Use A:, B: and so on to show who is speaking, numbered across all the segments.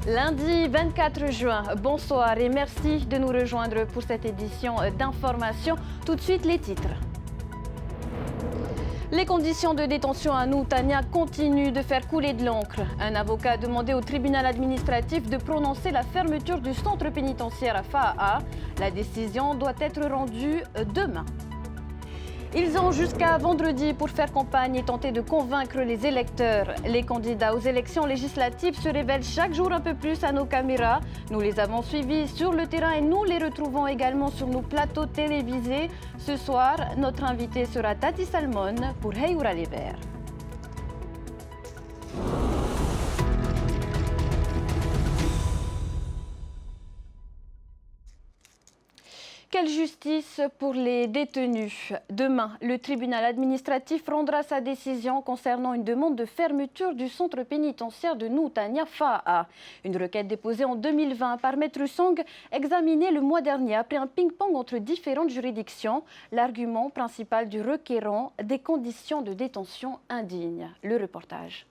A: Lundi 24 juin, bonsoir et merci de nous rejoindre pour cette édition d'information. Tout de suite, les titres. Les conditions de détention à Noutania continuent de faire couler de l'encre. Un avocat a demandé au tribunal administratif de prononcer la fermeture du centre pénitentiaire à Fa'a. La décision doit être rendue demain. Ils ont jusqu'à vendredi pour faire campagne et tenter de convaincre les électeurs. Les candidats aux élections législatives se révèlent chaque jour un peu plus à nos caméras. Nous les avons suivis sur le terrain et nous les retrouvons également sur nos plateaux télévisés. Ce soir, notre invité sera Tati Salmon pour Heyoura les Verts. Quelle justice pour les détenus? Demain, le tribunal administratif rendra sa décision concernant une demande de fermeture du centre pénitentiaire de Noutania Fa'a. Une requête déposée en 2020 par Maître Song, examinée le mois dernier après un ping-pong entre différentes juridictions. L'argument principal du requérant, des conditions de détention indignes. Le reportage.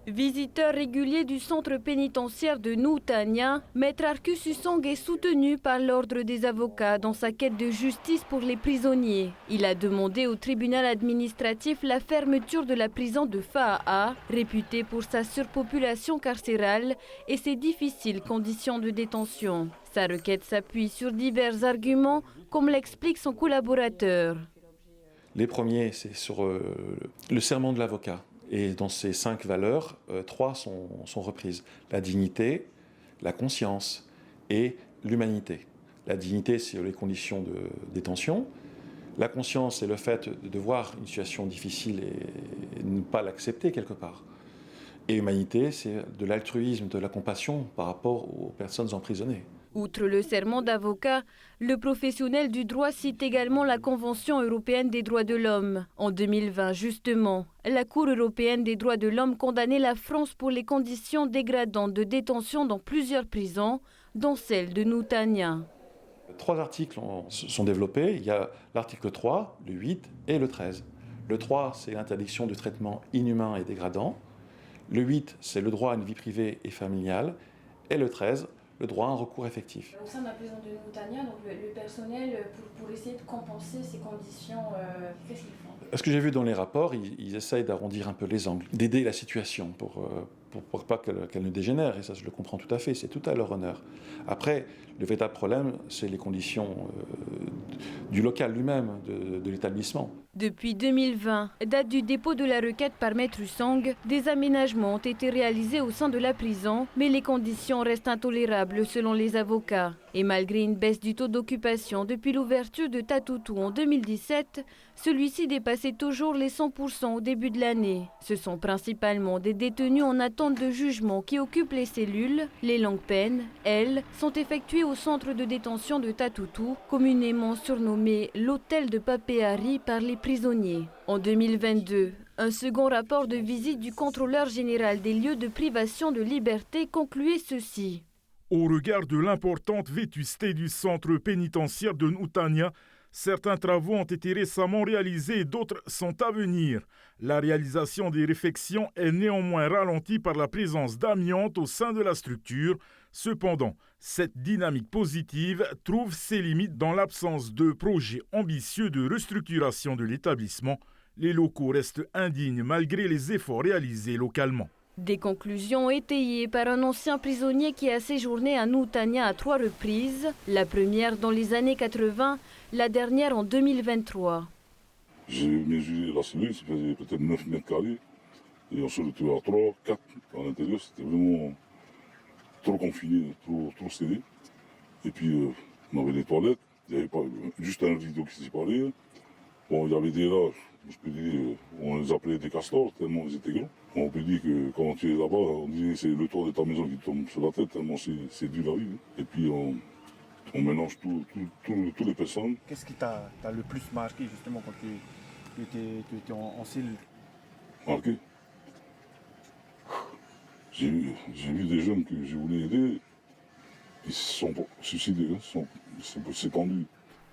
A: Visiteur régulier du centre pénitentiaire de Noutania, Maître Arcus Usong est soutenu par l'ordre des avocats dans sa quête de justice pour les prisonniers. Il a demandé au tribunal administratif la fermeture de la prison de Fa'a, réputée pour sa surpopulation carcérale et ses difficiles conditions de détention. Sa requête s'appuie sur divers arguments, comme l'explique son collaborateur.
B: Les premiers, c'est sur le serment de l'avocat. Et dans ces 5 valeurs, 3 sont reprises. La dignité, la conscience et l'humanité. La dignité, c'est les conditions de détention. La conscience, c'est le fait de voir une situation difficile et ne pas l'accepter quelque part. Et l'humanité, c'est de l'altruisme, de la compassion par rapport aux personnes emprisonnées.
A: Outre le serment d'avocat, le professionnel du droit cite également la Convention européenne des droits de l'homme. En 2020, justement, la Cour européenne des droits de l'homme condamnait la France pour les conditions dégradantes de détention dans plusieurs prisons, dont celle de Noutania.
B: 3 articles sont développés. Il y a l'article 3, le 8 et le 13. Le 3, c'est l'interdiction du traitement inhumain et dégradant. Le 8, c'est le droit à une vie privée et familiale. Et le 13, le droit à un recours effectif.
A: Au sein de la prison de Noutania, donc le personnel, pour essayer de compenser ces conditions, qu'est-ce qu'ils font?
B: Ce que j'ai vu dans les rapports, ils essayent d'arrondir un peu les angles, d'aider la situation pour pas qu'elle ne dégénère, et ça je le comprends tout à fait, c'est tout à leur honneur. Après, le véritable problème, c'est les conditions du local lui-même, de l'établissement.
A: Depuis 2020, date du dépôt de la requête par Maître Song, des aménagements ont été réalisés au sein de la prison, mais les conditions restent intolérables selon les avocats. Et malgré une baisse du taux d'occupation depuis l'ouverture de Tatoutou en 2017, celui-ci dépassait toujours les 100% au début de l'année. Ce sont principalement des détenus en attente de jugement qui occupent les cellules. Les longues peines, elles, sont effectuées au centre de détention de Tatoutou, communément surnommé l'hôtel de Papéari par les prisonniers. En 2022, un second rapport de visite du contrôleur général des lieux de privation de liberté concluait ceci.
C: Au regard de l'importante vétusté du centre pénitentiaire de Noutania, certains travaux ont été récemment réalisés et d'autres sont à venir. La réalisation des réfections est néanmoins ralentie par la présence d'amiante au sein de la structure. Cependant, cette dynamique positive trouve ses limites dans l'absence de projets ambitieux de restructuration de l'établissement. Les locaux restent indignes malgré les efforts réalisés localement.
A: Des conclusions étayées par un ancien prisonnier qui a séjourné à Noutania à 3 reprises, la première dans les années 80, la dernière en 2023.
D: J'ai mesuré la cellule, ça faisait peut-être 9 mètres carrés, et on se retrouvait à 3, 4 à l'intérieur, c'était vraiment trop confiné, trop serré. Et puis on avait des toilettes, il n'y avait pas juste un rideau qui s'y parlait. Bon, il y avait des rats, je peux dire, on les appelait des castors, tellement ils étaient grands. On peut dire que quand tu es là-bas, on dirait que c'est le toit de ta maison qui tombe sur la tête, tellement c'est dur à vivre. Et puis on mélange toutes les personnes.
E: Qu'est-ce qui t'a le plus marqué justement quand tu étais en cellule?
D: Marqué? J'ai vu des jeunes que je voulais aider, ils se sont suicidés, c'est tendu.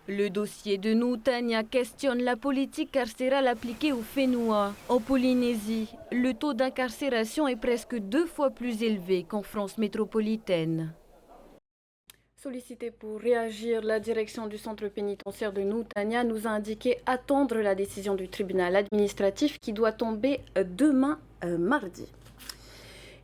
A: Le dossier de Noutania questionne la politique carcérale appliquée aux Fénois. En Polynésie, le taux d'incarcération est presque 2 fois plus élevé qu'en France métropolitaine. Sollicité pour réagir, la direction du centre pénitentiaire de Noutania nous a indiqué attendre la décision du tribunal administratif qui doit tomber demain mardi.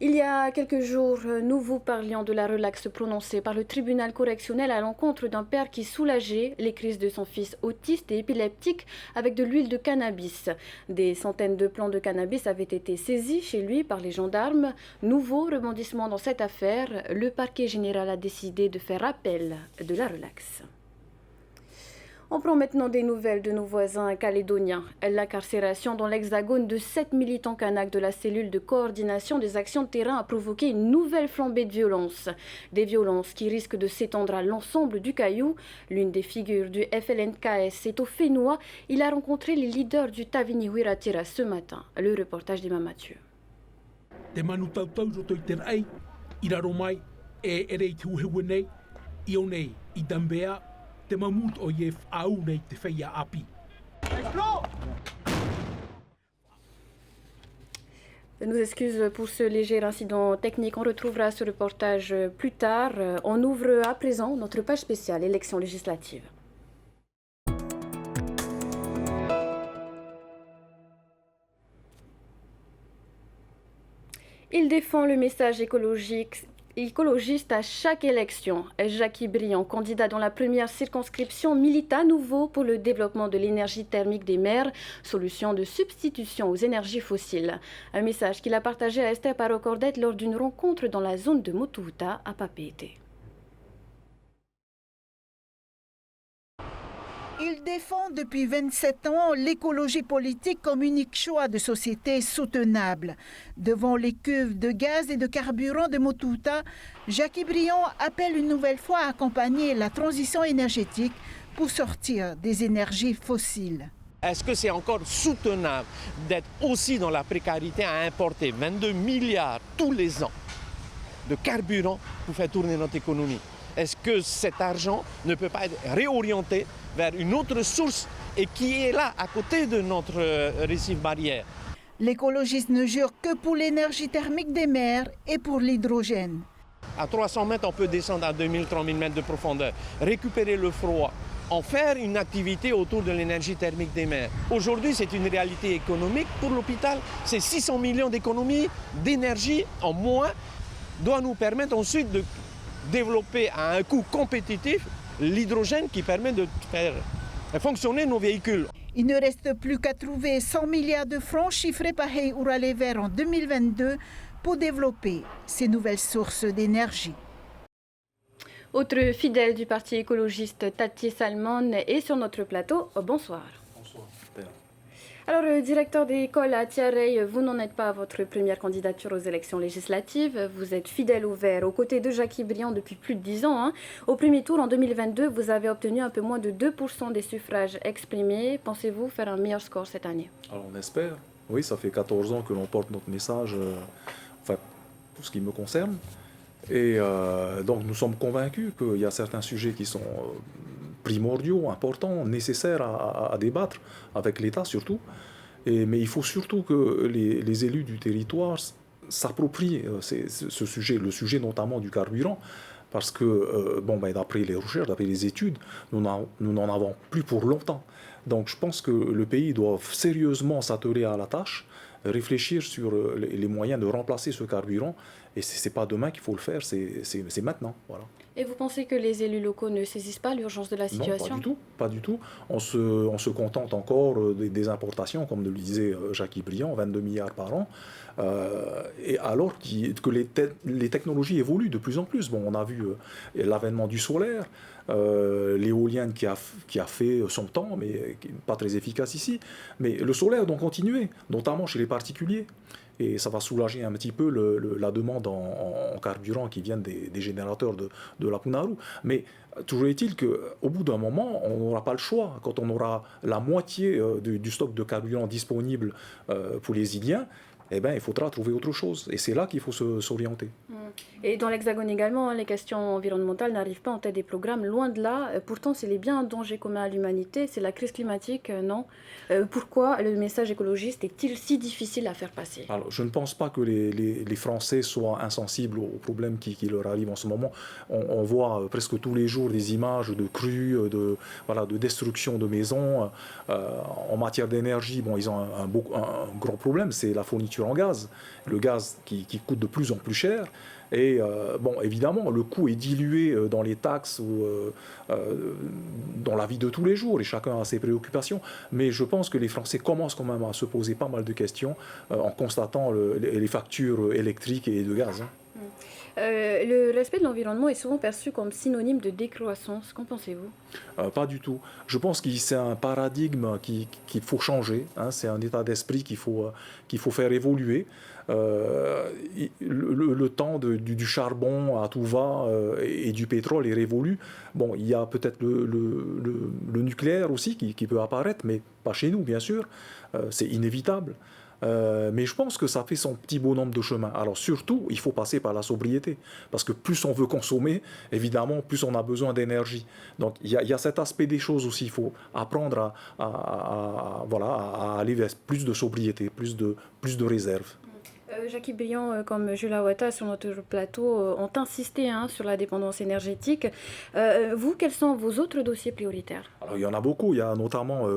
A: Il y a quelques jours, nous vous parlions de la relaxe prononcée par le tribunal correctionnel à l'encontre d'un père qui soulageait les crises de son fils autiste et épileptique avec de l'huile de cannabis. Des centaines de plants de cannabis avaient été saisis chez lui par les gendarmes. Nouveau rebondissement dans cette affaire, le parquet général a décidé de faire appel de la relaxe. On prend maintenant des nouvelles de nos voisins calédoniens. L'incarcération dans l'Hexagone de 7 militants kanaks de la cellule de coordination des actions de terrain a provoqué une nouvelle flambée de violence. Des violences qui risquent de s'étendre à l'ensemble du Caillou. L'une des figures du FLNKS est au Fénois. Il a rencontré les leaders du Tavini Wiratira ce matin. Le reportage d'Emma Mathieu. Nous excuses pour ce léger incident technique. On retrouvera ce reportage plus tard. On ouvre à présent notre page spéciale élections législatives. Il défend le message écologiste à chaque élection. Jackie Briand, candidat dans la première circonscription, milite à nouveau pour le développement de l'énergie thermique des mers, solution de substitution aux énergies fossiles. Un message qu'il a partagé à Esther Parocordette lors d'une rencontre dans la zone de Motuuta à Papeete.
F: Il défend depuis 27 ans l'écologie politique comme unique choix de société soutenable. Devant les cuves de gaz et de carburant de Motuuta, Jackie Briand appelle une nouvelle fois à accompagner la transition énergétique pour sortir des énergies fossiles.
G: Est-ce que c'est encore soutenable d'être aussi dans la précarité à importer 22 milliards tous les ans de carburant pour faire tourner notre économie? Est-ce que cet argent ne peut pas être réorienté vers une autre source et qui est là, à côté de notre récif barrière?
F: L'écologiste ne jure que pour l'énergie thermique des mers et pour l'hydrogène.
G: À 300 mètres, on peut descendre à 2000, 3000 mètres de profondeur, récupérer le froid, en faire une activité autour de l'énergie thermique des mers. Aujourd'hui, c'est une réalité économique pour l'hôpital. C'est 600 millions d'économies d'énergie en moins, doit nous permettre ensuite de développer à un coût compétitif l'hydrogène qui permet de faire fonctionner nos véhicules.
F: Il ne reste plus qu'à trouver 100 milliards de francs chiffrés par Hey Uralever en 2022 pour développer ces nouvelles sources d'énergie.
A: Autre fidèle du parti écologiste, Tati Salmon, est sur notre plateau. Bonsoir.
B: Bonsoir.
A: Alors, directeur d'école à Tiareil, vous n'en êtes pas à votre première candidature aux élections législatives. Vous êtes fidèle au vert aux côtés de Jackie Briand depuis plus de 10 ans. Au premier tour, en 2022, vous avez obtenu un peu moins de 2% des suffrages exprimés. Pensez-vous faire un meilleur score cette année?
H: Alors on espère. Oui, ça fait 14 ans que l'on porte notre message, enfin, pour ce qui me concerne. Et donc nous sommes convaincus qu'il y a certains sujets qui sont primordiaux, importants, nécessaires à débattre, avec l'État surtout. Mais il faut surtout que les élus du territoire s'approprient ce sujet, le sujet notamment du carburant, parce que, d'après les recherches, d'après les études, nous n'en avons plus pour longtemps. Donc je pense que le pays doit sérieusement s'atteler à la tâche, réfléchir sur les moyens de remplacer ce carburant. Et ce n'est pas demain qu'il faut le faire, c'est maintenant. Voilà.
A: Et vous pensez que les élus locaux ne saisissent pas l'urgence de la situation?
H: Non, pas du tout. On se contente encore des importations, comme le disait Jackie Briand, 22 milliards par an. Et alors que les technologies évoluent de plus en plus. Bon, on a vu l'avènement du solaire, l'éolienne qui a fait son temps, mais qui n'est pas très efficace ici. Mais le solaire doit continuer, notamment chez les particuliers. Et ça va soulager un petit peu la demande en carburant qui viennent des générateurs de la Punaru. Mais toujours est-il qu'au bout d'un moment, on n'aura pas le choix. Quand on aura la moitié du stock de carburant disponible pour les Iliens, eh ben, il faudra trouver autre chose. Et c'est là qu'il faut s'orienter.
A: Et dans l'Hexagone également, les questions environnementales n'arrivent pas en tête des programmes, loin de là. Pourtant, c'est bien un danger commun à l'humanité, c'est la crise climatique, non? Pourquoi le message écologiste est-il si difficile à faire passer?
H: Alors, je ne pense pas que les Français soient insensibles aux problèmes qui leur arrivent en ce moment. On voit presque tous les jours des images de crues, de destruction de maisons. En matière d'énergie, bon, ils ont un gros problème, c'est la fourniture en gaz. Le gaz qui coûte de plus en plus cher. Et bon, évidemment, le coût est dilué dans les taxes ou dans la vie de tous les jours, et chacun a ses préoccupations. Mais je pense que les Français commencent quand même à se poser pas mal de questions en constatant les factures électriques et de gaz.
A: Le respect de l'environnement est souvent perçu comme synonyme de décroissance. Qu'en pensez-vous?
H: Pas du tout. Je pense que c'est un paradigme qu'il faut changer. C'est un état d'esprit qu'il faut faire évoluer. Le temps du charbon à tout va et du pétrole est révolu. Bon, il y a peut-être le nucléaire aussi qui peut apparaître, mais pas chez nous, bien sûr. C'est inévitable. Mais je pense que ça fait son petit bonhomme de chemin. Alors surtout, il faut passer par la sobriété. Parce que plus on veut consommer, évidemment, plus on a besoin d'énergie. Donc il y a cet aspect des choses aussi. Il faut apprendre à aller vers plus de sobriété, plus de réserve.
A: Jackie Briand, comme Jules Awata sur notre plateau, ont insisté sur la dépendance énergétique. Vous, quels sont vos autres dossiers prioritaires?
H: Alors, il y en a beaucoup. Il y a notamment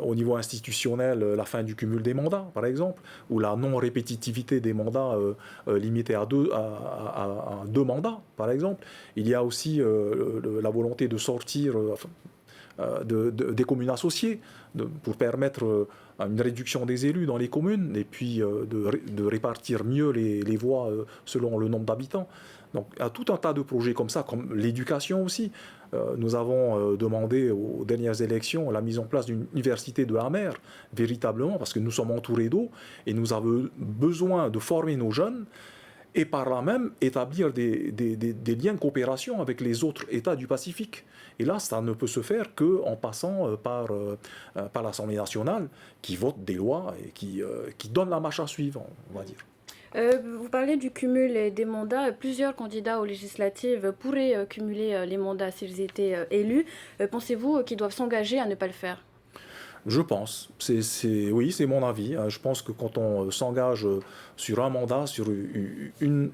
H: au niveau institutionnel la fin du cumul des mandats, par exemple, ou la non-répétitivité des mandats limitée à deux mandats, par exemple. Il y a aussi la volonté de sortir des communes associées pour permettre une réduction des élus dans les communes et puis de répartir mieux les voix selon le nombre d'habitants. Donc, il y a tout un tas de projets comme ça, comme l'éducation aussi. Nous avons demandé aux dernières élections la mise en place d'une université de la mer, véritablement, parce que nous sommes entourés d'eau et nous avons besoin de former nos jeunes et par là même établir des liens de coopération avec les autres États du Pacifique. Et là, ça ne peut se faire qu'en passant par l'Assemblée nationale qui vote des lois et qui donne la marche à suivre, on va dire.
A: Vous parlez du cumul des mandats. Plusieurs candidats aux législatives pourraient cumuler les mandats s'ils étaient élus. Pensez-vous qu'ils doivent s'engager à ne pas le faire?
H: Je pense. Oui, c'est mon avis. Je pense que quand on s'engage sur un mandat, sur une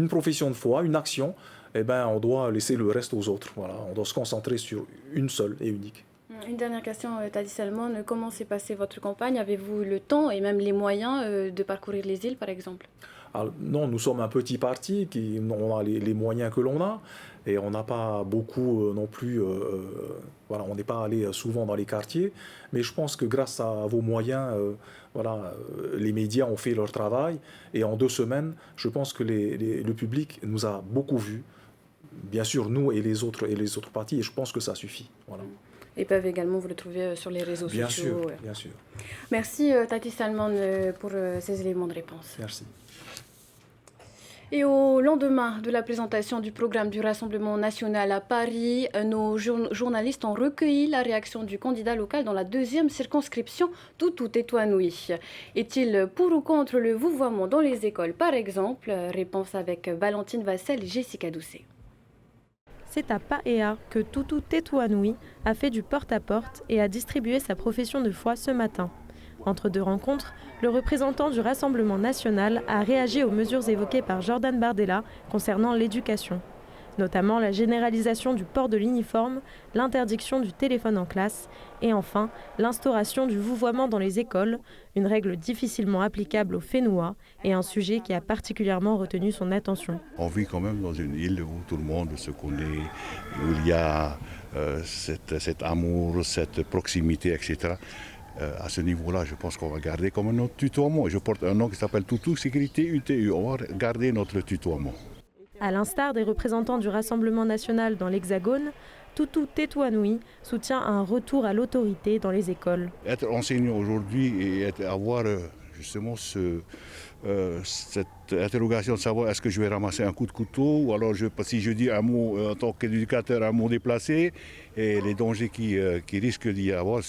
H: profession de foi, une action, eh ben, on doit laisser le reste aux autres. Voilà. On doit se concentrer sur une seule et unique.
A: Une dernière question, Tadi Salman. Comment s'est passée votre campagne? Avez-vous le temps et même les moyens de parcourir les îles, par exemple?
H: Alors, non, nous sommes un petit parti, on a les moyens que l'on a, et on n'a pas beaucoup non plus, on n'est pas allé souvent dans les quartiers, mais je pense que grâce à vos moyens, les médias ont fait leur travail, et en 2 semaines, je pense que le public nous a beaucoup vus, bien sûr nous et les autres partis, et je pense que ça suffit. Voilà.
A: Et peuvent également vous le trouver sur les réseaux sociaux.
H: Bien sûr.
A: Merci Tadi Salman pour ces éléments de réponse.
H: Merci.
A: Et au lendemain de la présentation du programme du Rassemblement national à Paris, nos journalistes ont recueilli la réaction du candidat local dans la 2e circonscription Toutou-Tétouanoui. Est-il pour ou contre le vouvoiement dans les écoles, par exemple? Réponse avec Valentine Vassel et Jessica Doucet.
I: C'est à Paéa que Toutou-Tétouanoui a fait du porte-à-porte et a distribué sa profession de foi ce matin. Entre 2 rencontres, le représentant du Rassemblement national a réagi aux mesures évoquées par Jordan Bardella concernant l'éducation, notamment la généralisation du port de l'uniforme, l'interdiction du téléphone en classe et enfin l'instauration du vouvoiement dans les écoles, une règle difficilement applicable aux Fénois et un sujet qui a particulièrement retenu son attention.
J: On vit quand même dans une île où tout le monde se connaît, où il y a cet amour, cette proximité, etc. À ce niveau-là, je pense qu'on va garder comme notre tutoiement. Je porte un nom qui s'appelle Toutou Sécurité UTU. On va garder notre tutoiement.
I: À l'instar des représentants du Rassemblement national dans l'Hexagone, Toutou-Tétouanoui soutient un retour à l'autorité dans les écoles.
J: Être enseignant aujourd'hui et avoir, je justement cette interrogation de savoir est-ce que je vais ramasser un coup de couteau ou alors si je dis un mot en tant qu'éducateur, un mot déplacé et les dangers qui risquent d'y avoir,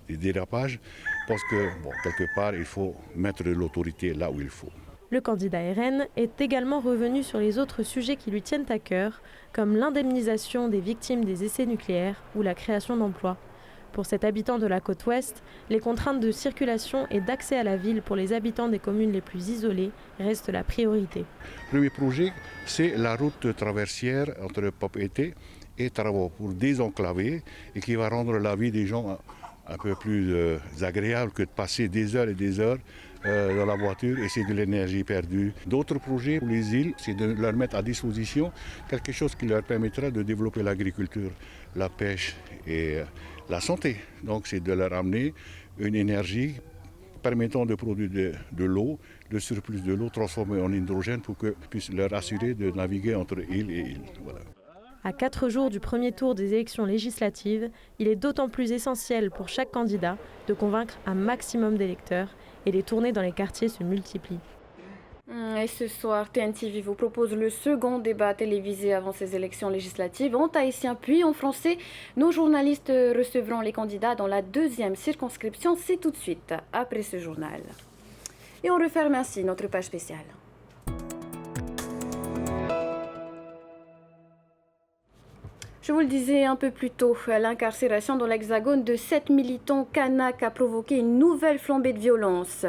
J: des dérapages, je pense que quelque part il faut mettre l'autorité là où il faut.
I: Le candidat RN est également revenu sur les autres sujets qui lui tiennent à cœur, comme l'indemnisation des victimes des essais nucléaires ou la création d'emplois. Pour cet habitant de la côte ouest, les contraintes de circulation et d'accès à la ville pour les habitants des communes les plus isolées restent la priorité.
J: Le premier projet, c'est la route traversière entre Papeete et Taravo pour désenclaver et qui va rendre la vie des gens un peu plus agréable que de passer des heures et des heures dans la voiture et c'est de l'énergie perdue. D'autres projets pour les îles, c'est de leur mettre à disposition quelque chose qui leur permettra de développer l'agriculture, la pêche et la santé. Donc c'est de leur amener une énergie permettant de produire de l'eau, le surplus de l'eau transformée en hydrogène pour que puisse leur assurer de naviguer entre îles et îles. Voilà.
I: À 4 jours du premier tour des élections législatives, il est d'autant plus essentiel pour chaque candidat de convaincre un maximum d'électeurs et les tournées dans les quartiers se multiplient.
A: Et ce soir, TNTV vous propose le second débat télévisé avant ces élections législatives en tahitien puis en français. Nos journalistes recevront les candidats dans la deuxième circonscription. C'est tout de suite après ce journal. Et on referme ainsi notre page spéciale. Je vous le disais un peu plus tôt, l'incarcération dans l'Hexagone de 7 militants kanaks a provoqué une nouvelle flambée de violence.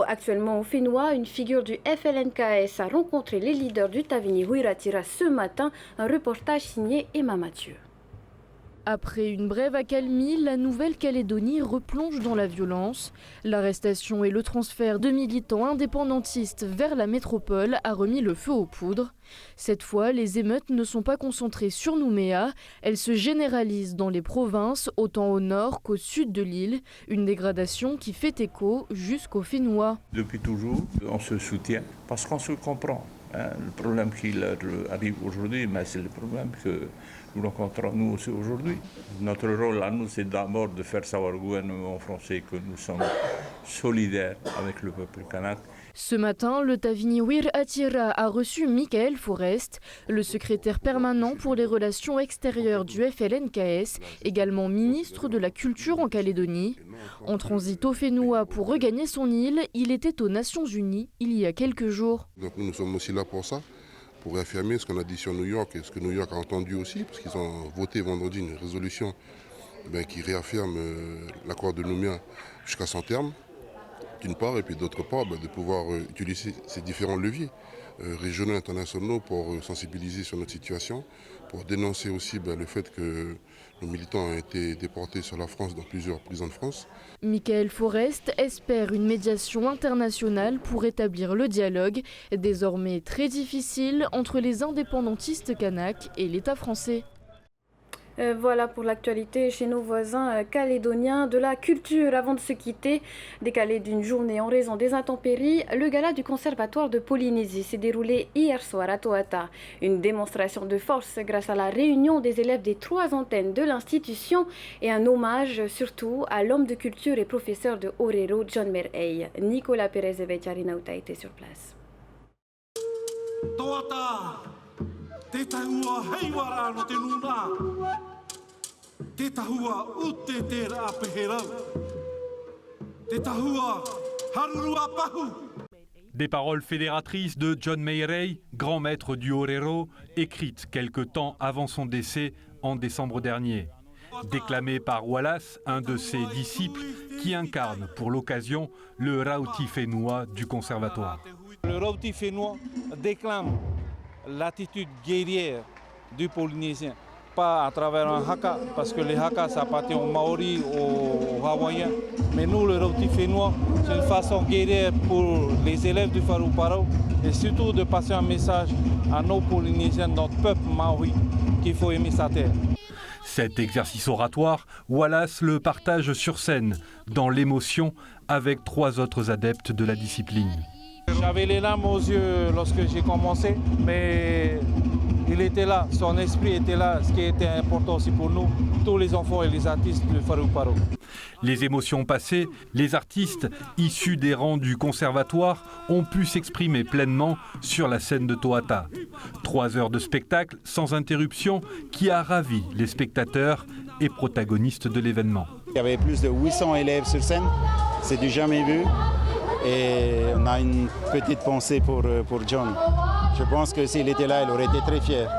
A: Actuellement au Fénois, une figure du FLNKS a rencontré les leaders du Tavini Huiratira ce matin. Un reportage signé Emma Mathieu.
K: Après une brève accalmie, la Nouvelle-Calédonie replonge dans la violence. L'arrestation et le transfert de militants indépendantistes vers la métropole a remis le feu aux poudres. Cette fois, les émeutes ne sont pas concentrées sur Nouméa. Elles se généralisent dans les provinces, autant au nord qu'au sud de l'île. Une dégradation qui fait écho jusqu'au Fénois.
L: Depuis toujours, on se soutient parce qu'on se comprend. Le problème qui leur arrive aujourd'hui, c'est le problème que nous rencontrons nous aussi aujourd'hui. Notre rôle à nous, c'est d'abord de faire savoir au gouvernement français que nous sommes solidaires avec le peuple kanak.
K: Ce matin, le Tavini Huiratira a reçu Michael Forest, le secrétaire permanent pour les relations extérieures du FLNKS, également ministre de la Culture en Calédonie. En transit au Fénois pour regagner son île, il était aux Nations Unies il y a quelques jours.
M: Donc nous sommes aussi là pour ça, pour réaffirmer ce qu'on a dit sur New York et ce que New York a entendu aussi, parce qu'ils ont voté vendredi une résolution qui réaffirme l'accord de Nouméa jusqu'à son terme. D'une part, et puis d'autre part, de pouvoir utiliser ces différents leviers régionaux et internationaux pour sensibiliser sur notre situation, pour dénoncer aussi le fait que nos militants ont été déportés sur la France dans plusieurs prisons de France.
K: Michael Forest espère une médiation internationale pour établir le dialogue, désormais très difficile entre les indépendantistes kanaks et l'État français.
A: Voilà pour l'actualité chez nos voisins calédoniens. De la culture avant de se quitter, décalé d'une journée en raison des intempéries, le gala du Conservatoire de Polynésie s'est déroulé hier soir à Toata. Une démonstration de force grâce à la réunion des élèves des 3 antennes de l'institution et un hommage surtout à l'homme de culture et professeur de Orero, John Merey. Nicolas Pérez et Vecharinauta étaient sur place.
N: Toata, te tahua heiwara no te nuna. Te tahua ute te ra peherau. Te tahua harurua pahu.
O: Des paroles fédératrices de John Merey, grand maître du Orero, écrites quelque temps avant son décès en décembre dernier. Déclamées par Wallace, un de ses disciples, qui incarne pour l'occasion le Rauti Fénois du Conservatoire.
P: Le Rauti Fénois déclame l'attitude guerrière du Polynésien, pas à travers un haka, parce que les hakas ça appartient aux Maoris, aux Hawaïens, mais nous le Rauti Fénois, c'est une façon guerrière pour les élèves du Faruparo et surtout de passer un message à nos Polynésiens, notre peuple maori, qu'il faut aimer sa terre.
O: Cet exercice oratoire, Wallace le partage sur scène, dans l'émotion, avec 3 autres adeptes de la discipline.
P: J'avais les larmes aux yeux lorsque j'ai commencé, mais il était là, son esprit était là, ce qui était important aussi pour nous, tous les enfants et les artistes de Farou Paro.
O: Les émotions passées, les artistes issus des rangs du conservatoire ont pu s'exprimer pleinement sur la scène de Toata. 3 heures de spectacle sans interruption qui a ravi les spectateurs et protagonistes de l'événement.
Q: Il y avait plus de 800 élèves sur scène, c'est du jamais vu. Et on a une petite pensée pour John. Je pense que s'il était là, il aurait été très fier.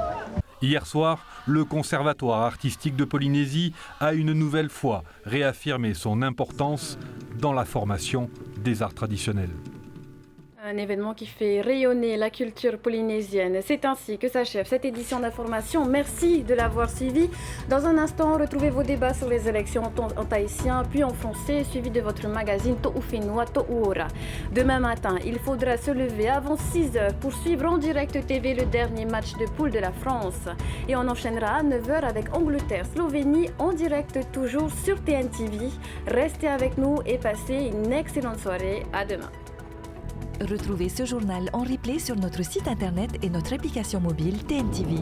O: Hier soir, le Conservatoire artistique de Polynésie a une nouvelle fois réaffirmé son importance dans la formation des arts traditionnels.
A: Un événement qui fait rayonner la culture polynésienne. C'est ainsi que s'achève cette édition d'information. Merci de l'avoir suivi. Dans un instant, retrouvez vos débats sur les élections en tahitien puis en français, suivi de votre magazine To'uwhenua To'uora. Demain matin, il faudra se lever avant 6h pour suivre en direct TV le dernier match de poule de la France. Et on enchaînera à 9h avec Angleterre-Slovénie en direct toujours sur TNTV. Restez avec nous et passez une excellente soirée. À demain.
R: Retrouvez ce journal en replay sur notre site internet et notre application mobile TNTV.